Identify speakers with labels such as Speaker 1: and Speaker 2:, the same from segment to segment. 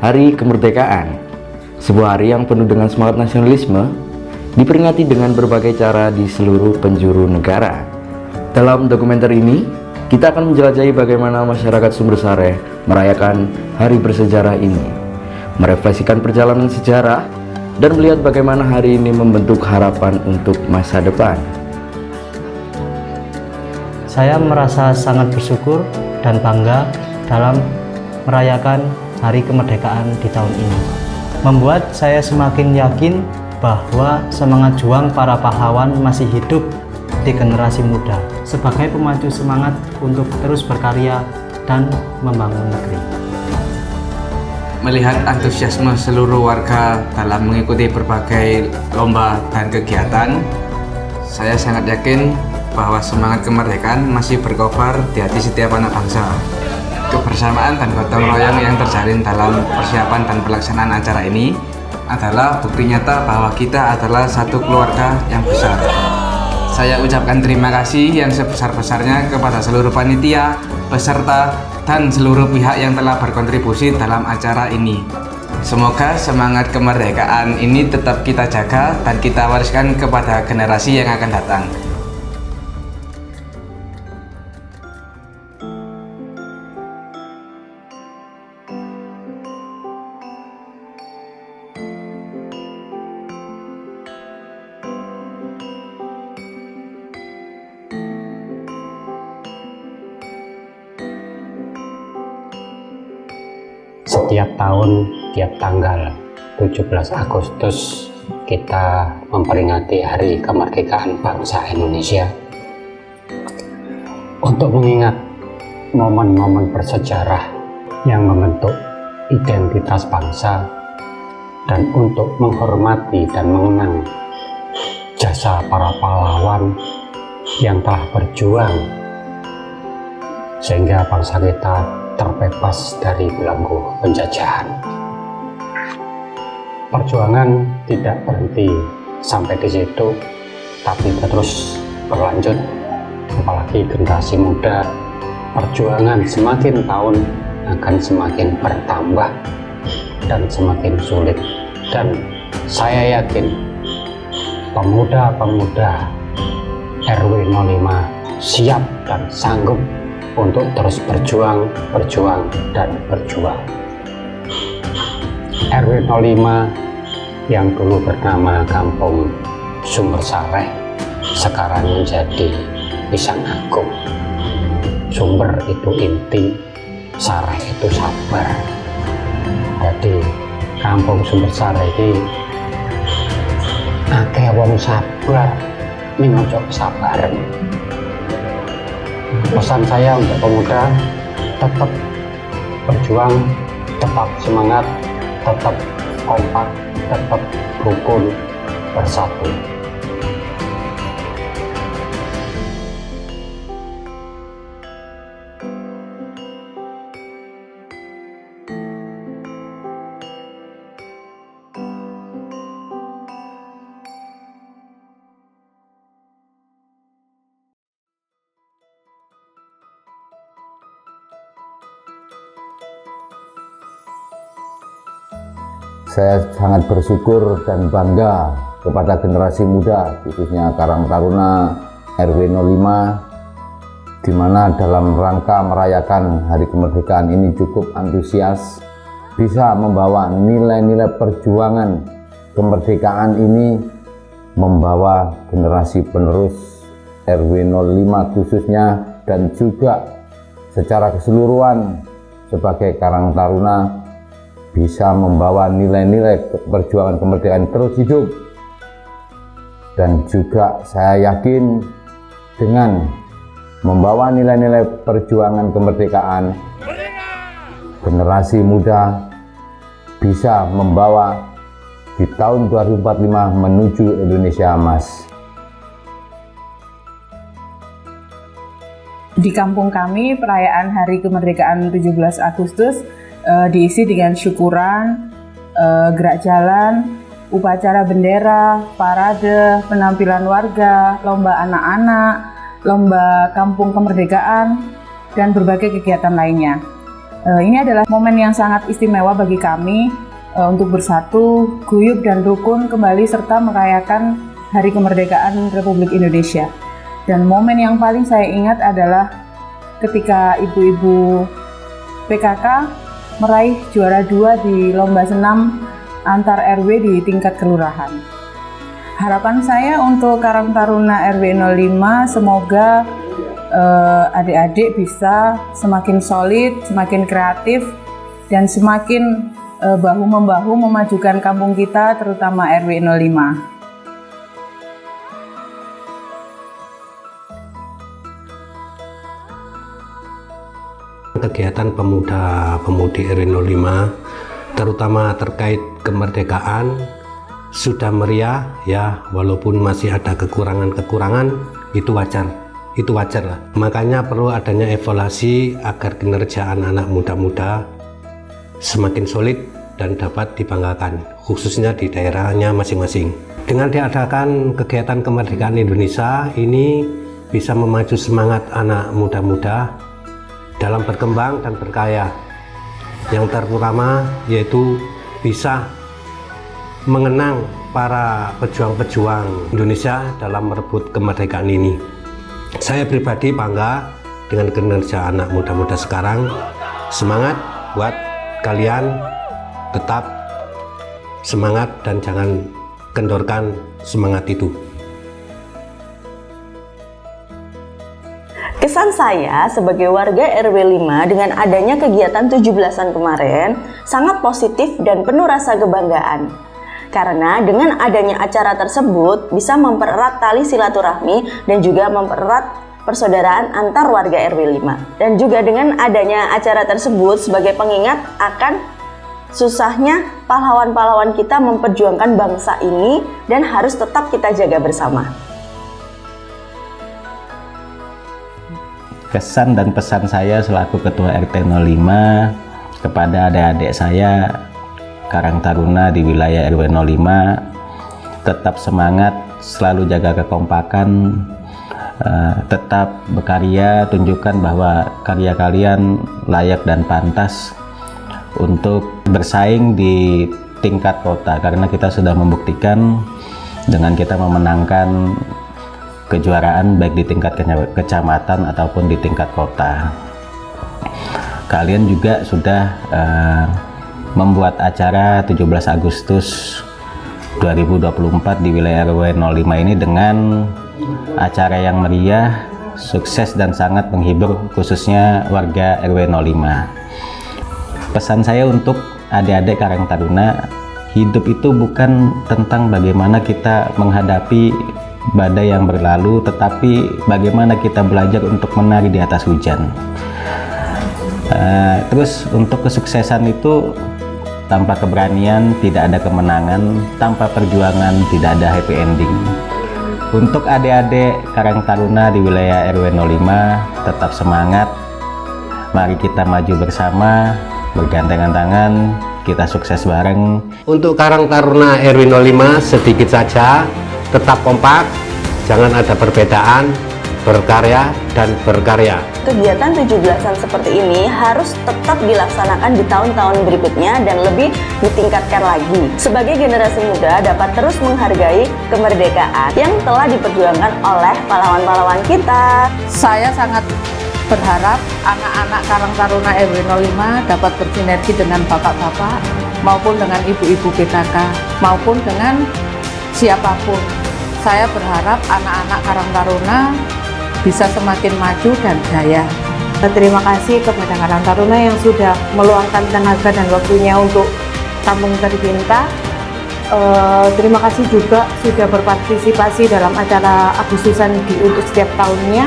Speaker 1: Hari Kemerdekaan, sebuah hari yang penuh dengan semangat nasionalisme, diperingati dengan berbagai cara di seluruh penjuru negara. Dalam dokumenter ini, kita akan menjelajahi bagaimana masyarakat Sumber Sare merayakan hari bersejarah ini, merefleksikan perjalanan sejarah, dan melihat bagaimana hari ini membentuk harapan untuk masa depan.
Speaker 2: Saya merasa sangat bersyukur dan bangga dalam merayakan Hari Kemerdekaan di tahun ini. Membuat saya semakin yakin bahwa semangat juang para pahlawan masih hidup di generasi muda sebagai pemacu semangat untuk terus berkarya dan membangun negeri.
Speaker 3: Melihat antusiasme seluruh warga dalam mengikuti berbagai lomba dan kegiatan, saya sangat yakin bahwa semangat kemerdekaan masih berkobar di hati setiap anak bangsa. Kebersamaan dan gotong royong yang terjalin dalam persiapan dan pelaksanaan acara ini adalah bukti nyata bahwa kita adalah satu keluarga yang besar. Saya ucapkan terima kasih yang sebesar-besarnya kepada seluruh panitia, peserta, dan seluruh pihak yang telah berkontribusi dalam acara ini. Semoga semangat kemerdekaan ini tetap kita jaga dan kita wariskan kepada generasi yang akan datang.
Speaker 4: Setiap tahun, tiap tanggal 17 Agustus kita memperingati Hari Kemerdekaan Bangsa Indonesia untuk mengingat momen-momen bersejarah yang membentuk identitas bangsa dan untuk menghormati dan mengenang jasa para pahlawan yang telah berjuang sehingga bangsa kita terbebas dari belenggu penjajahan. Perjuangan tidak berhenti sampai di situ, tapi terus berlanjut. Apalagi generasi muda, perjuangan semakin tahun akan semakin bertambah dan semakin sulit. Dan saya yakin pemuda-pemuda RW 05 siap dan sanggup untuk terus berjuang, dan berjuang. RW 05 yang dulu bernama Kampung Sumber Sare sekarang menjadi Pisang Agung. Sumber itu inti, Sare itu sabar. Jadi Kampung Sumber Sare ini akeh wong sabar, ning ojo kesabaran. Pesan saya untuk pemuda, tetap berjuang, tetap semangat, tetap kompak, tetap rukun, bersatu.
Speaker 1: Saya sangat bersyukur dan bangga kepada generasi muda, khususnya Karang Taruna RW 05, di mana dalam rangka merayakan Hari Kemerdekaan ini cukup antusias, bisa membawa nilai-nilai perjuangan kemerdekaan ini, membawa generasi penerus RW 05 khususnya, dan juga secara keseluruhan sebagai Karang Taruna bisa membawa nilai-nilai perjuangan kemerdekaan terus hidup. Dan juga saya yakin dengan membawa nilai-nilai perjuangan kemerdekaan, generasi muda bisa membawa di tahun 2045 menuju Indonesia Emas.
Speaker 5: Di kampung kami, perayaan Hari Kemerdekaan 17 Agustus diisi dengan syukuran, gerak jalan, upacara bendera, parade, penampilan warga, lomba anak-anak, lomba kampung kemerdekaan, dan berbagai kegiatan lainnya. Ini adalah momen yang sangat istimewa bagi kami untuk bersatu, guyup dan rukun kembali serta merayakan Hari Kemerdekaan Republik Indonesia. Dan momen yang paling saya ingat adalah ketika ibu-ibu PKK meraih juara 2 di lomba senam antar RW di tingkat kelurahan. Harapan saya untuk Karang Taruna RW 05 semoga adik-adik bisa semakin solid, semakin kreatif, dan semakin bahu-membahu memajukan kampung kita, terutama RW 05.
Speaker 6: Kegiatan pemuda-pemudi RW 05 terutama terkait kemerdekaan sudah meriah ya, walaupun masih ada kekurangan-kekurangan, itu wajar lah. Makanya perlu adanya evaluasi agar kinerja anak-anak muda-muda semakin solid dan dapat dibanggakan, khususnya di daerahnya masing-masing. Dengan diadakan kegiatan kemerdekaan Indonesia ini bisa memacu semangat anak muda-muda dalam berkembang dan berkarya. Yang terutama yaitu bisa mengenang para pejuang-pejuang Indonesia dalam merebut kemerdekaan ini. Saya pribadi bangga dengan kinerja anak muda-muda sekarang. Semangat buat kalian, tetap semangat dan jangan kendorkan semangat itu.
Speaker 7: Kesan saya sebagai warga RW 5 dengan adanya kegiatan 17-an kemarin sangat positif dan penuh rasa kebanggaan. Karena dengan adanya acara tersebut bisa mempererat tali silaturahmi dan juga mempererat persaudaraan antar warga RW 5. Dan juga dengan adanya acara tersebut sebagai pengingat akan susahnya pahlawan-pahlawan kita memperjuangkan bangsa ini dan harus tetap kita jaga bersama.
Speaker 8: Kesan dan pesan saya selaku Ketua RT 05 kepada adik-adik saya Karang Taruna di wilayah RW 05, tetap semangat, selalu jaga kekompakan, tetap berkarya, tunjukkan bahwa karya kalian layak dan pantas untuk bersaing di tingkat kota, karena kita sudah membuktikan dengan kita memenangkan kejuaraan baik di tingkat kecamatan ataupun di tingkat kota. Kalian juga sudah membuat acara 17 Agustus 2024 di wilayah RW 05 ini dengan acara yang meriah, sukses dan sangat menghibur khususnya warga RW 05. Pesan saya untuk adik-adik Karang Taruna, hidup itu bukan tentang bagaimana kita menghadapi badai yang berlalu, tetapi bagaimana kita belajar untuk menari di atas hujan. Terus untuk kesuksesan itu tanpa keberanian tidak ada kemenangan, tanpa perjuangan tidak ada happy ending. Untuk adik-adik Karang Taruna di wilayah RW 05, tetap semangat, mari kita maju bersama, bergandengan tangan, kita sukses bareng.
Speaker 6: Untuk Karang Taruna RW 05 sedikit saja, tetap kompak, jangan ada perbedaan, berkarya dan berkarya.
Speaker 7: Kegiatan 17-an seperti ini harus tetap dilaksanakan di tahun-tahun berikutnya dan lebih ditingkatkan lagi. Sebagai generasi muda dapat terus menghargai kemerdekaan yang telah diperjuangkan oleh pahlawan-pahlawan kita.
Speaker 5: Saya sangat berharap anak-anak Karang Taruna RW 05 dapat bersinergi dengan bapak-bapak maupun dengan ibu-ibu PKK maupun dengan siapapun. Saya berharap anak-anak Karang Taruna bisa semakin maju dan jaya.
Speaker 9: Terima kasih kepada Karang Taruna yang sudah meluangkan tenaga dan waktunya untuk kampung tercinta. Terima kasih juga sudah berpartisipasi dalam acara Agustusan untuk setiap tahunnya.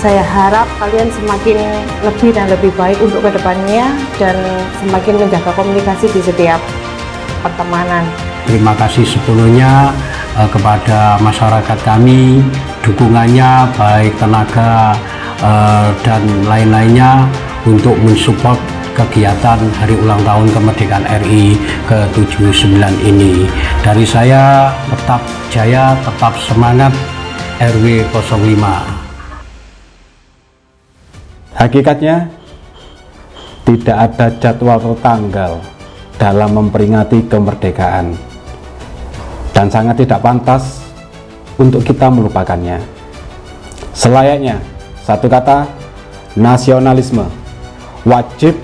Speaker 9: Saya harap kalian semakin lebih dan lebih baik untuk kedepannya dan semakin menjaga komunikasi di setiap pertemanan.
Speaker 4: Terima kasih sepenuhnya kepada masyarakat kami, dukungannya baik tenaga dan lain-lainnya untuk mensupport kegiatan Hari Ulang Tahun Kemerdekaan RI ke-79 ini. Dari saya tetap jaya, tetap semangat RW 05.
Speaker 10: Hakikatnya
Speaker 6: tidak ada jadwal atau tanggal dalam memperingati kemerdekaan, dan sangat tidak pantas untuk kita melupakannya. Selayaknya satu kata, nasionalisme, wajib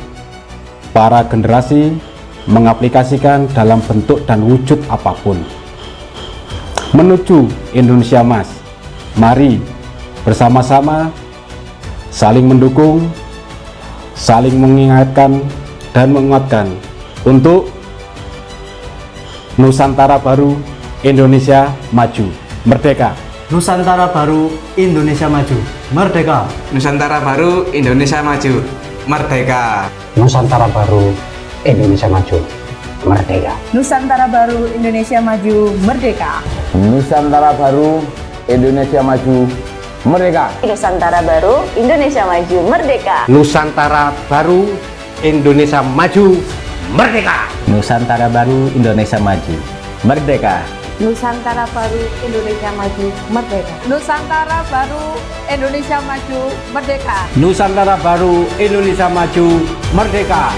Speaker 6: para generasi mengaplikasikan dalam bentuk dan wujud apapun. Menuju Indonesia Emas, mari bersama-sama saling mendukung, saling mengingatkan dan menguatkan untuk Nusantara Baru, Indonesia Maju, Merdeka.
Speaker 2: Nusantara Baru, Indonesia Maju, Merdeka.
Speaker 3: Nusantara Baru, Indonesia Maju, Merdeka.
Speaker 4: Nusantara Baru, Indonesia Maju, Merdeka.
Speaker 5: Nusantara Baru Indonesia Maju Merdeka.
Speaker 1: Nusantara Baru, Indonesia Maju, Merdeka.
Speaker 7: Nusantara Baru, Indonesia Maju, Merdeka.
Speaker 6: Nusantara Baru, Indonesia Maju, Merdeka.
Speaker 8: Nusantara Baru, Indonesia Maju, Merdeka.
Speaker 9: Nusantara Baru Indonesia Maju Merdeka.
Speaker 5: Nusantara Baru Indonesia Maju Merdeka.
Speaker 6: Nusantara Baru, Indonesia Maju, Merdeka.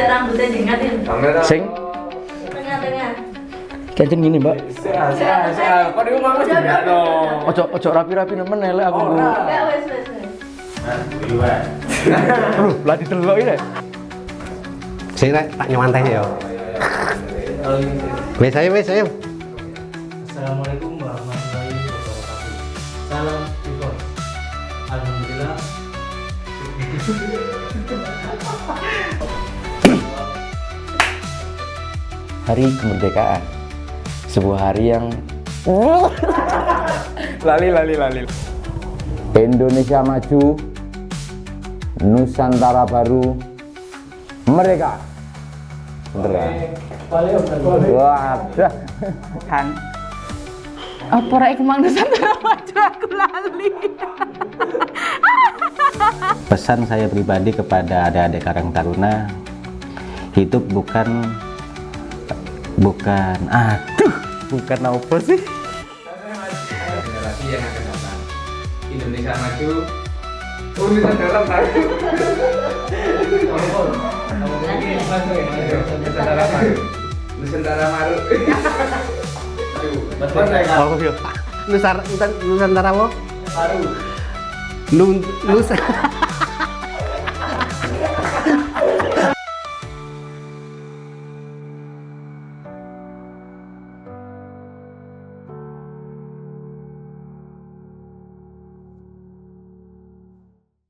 Speaker 7: Rambutnya diingatin.
Speaker 1: Sing
Speaker 7: Tengah-tengah.
Speaker 1: kancing gini, Mbak. Ojo rapi-rapi nemen elek aku.
Speaker 7: Enggak, wes.
Speaker 1: Lah didelok iki.
Speaker 6: Sing tak nyamantai ya. Wes ayo.
Speaker 2: Assalamualaikum warahmatullahi wabarakatuh. Salam Bikon. Alhamdulillah.
Speaker 1: Hari Kemerdekaan, sebuah hari yang lali. Indonesia Maju, Nusantara Baru, Merdeka. Wadah, kan.
Speaker 5: Apa rek kemang Nusantara Maju aku lali.
Speaker 8: Pesan saya pribadi kepada adik-adik Karang Taruna, hidup bukan apa sih?
Speaker 3: Generasi yang akan datang. Indonesia Maju. Nusantara Baru. Nusantara Baru. Nusantara Baru.
Speaker 6: Oh, iya. Nusantara apa? Baru.